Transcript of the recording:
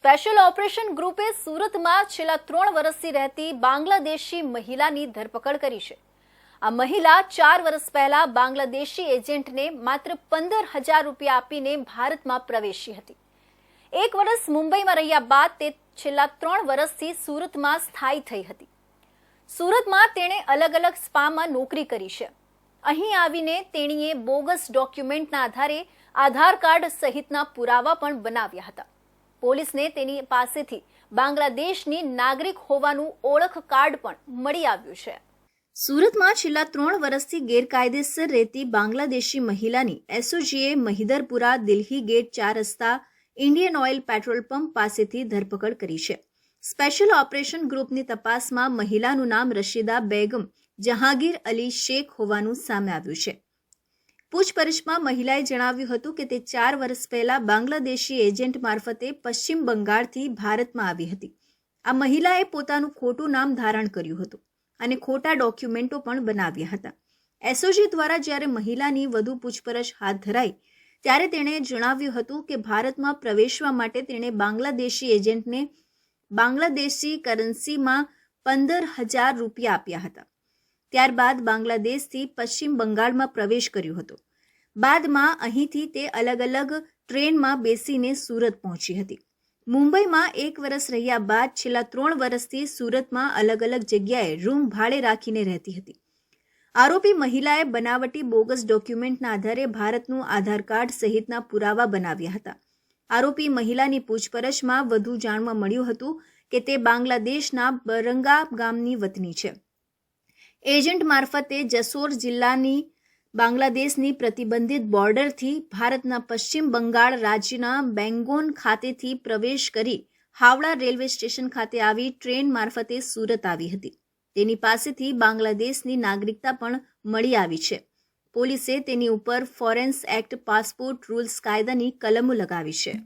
Special operation ગ્રુપે સુરતમાં છેલ્લા 3 વર્ષથી રહેતી બાંગ્લાદેશી મહિલાની ધરપકડ કરી છે। આ મહિલા 4 વર્ષ પહેલા બાંગ્લાદેશી એજન્ટને માત્ર 15,000 રૂપિયા આપીને ભારતમાં પ્રવેશી હતી। 1 વર્ષ મુંબઈમાં રહ્યા બાદ તે છેલ્લા 3 વર્ષથી સુરતમાં સ્થાયી થઈ હતી। સુરતમાં તેણે અલગ અલગ સ્પામાં નોકરી કરી છે। અહીં આવીને તેણીએ બોગસ ડોક્યુમેન્ટના આધારે આધાર કાર્ડ સહિતના પુરાવા પણ બનાવ્યા હતા। પોલીસને તેની પાસેથી બાંગ્લાદેશની નાગરિક હોવાનું ઓળખ કાર્ડ પણ મળી આવ્યું છે। સુરતમાં છેલ્લા 3 વર્ષથી ગેરકાયદેસર રહેતી બાંગ્લાદેશી મહિલાની એસઓજીએ મહિદરપુરા દિલ્હી ગેટ 4 રસ્તા ઇન્ડિયન ઓઇલ પેટ્રોલ પંપ પાસેથી ધરપકડ કરી છે। સ્પેશિયલ ઓપરેશન ગ્રુપની તપાસમાં મહિલાનું નામ રશીદા બેગમ જહાંગીર અલી શેખ હોવાનું સામે આવ્યું છે। પૂછપરછમાં મહિલાએ જણાવ્યું હતું કે તે 4 વર્ષ પહેલા બાંગ્લાદેશી એજન્ટ મારફતે પશ્ચિમ બંગાળથી ભારતમાં આવી હતી। આ મહિલાએ પોતાનું ખોટું નામ ધારણ કર્યું હતું અને ખોટા ડોક્યુમેન્ટો પણ બનાવ્યા હતા। એસઓજી દ્વારા જ્યારે મહિલાની વધુ પૂછપરછ હાથ ધરાઈ ત્યારે તેણે જણાવ્યું હતું કે ભારતમાં પ્રવેશવા માટે તેણે બાંગ્લાદેશી એજન્ટને બાંગ્લાદેશી કરન્સીમાં 15,000 રૂપિયા આપ્યા હતા। ત્યારબાદ બાંગ્લાદેશથી પશ્ચિમ બંગાળમાં પ્રવેશ કર્યો હતો। બાદમાં અહીંથી તે અલગ અલગ ટ્રેનમાં બેસીને સુરત પહોંચી હતી। મુંબઈમાં 1 વર્ષ રહ્યા બાદ છેલ્લા 3 વર્ષથી સુરતમાં અલગ અલગ જગ્યાએ રૂમ ભાડે રાખીને રહેતી હતી। આરોપી મહિલાએ બનાવટી બોગસ ડોક્યુમેન્ટના આધારે ભારતનું આધાર કાર્ડ સહિતના પુરાવા બનાવ્યા હતા। આરોપી મહિલાની પૂછપરછમાં વધુ જાણવા મળ્યું હતું કે તે બાંગ્લાદેશના બરંગા ગામની વતની છે। એજન્ટ મારફતે જસોર જિલ્લાની બાંગ્લાદેશની પ્રતિબંધિત બોર્ડરથી ભારતના પશ્ચિમ બંગાળ રાજ્યના બેંગોન ખાતેથી પ્રવેશ કરી હાવડા રેલવે સ્ટેશન ખાતે આવી ટ્રેન મારફતે સુરત આવી હતી। તેની પાસેથી બાંગ્લાદેશની નાગરિકતા પણ મળી આવી છે। પોલીસે તેની ઉપર ફોરેન્સ એક્ટ પાસપોર્ટ રૂલ્સ કાયદાની કલમો લગાવી છે।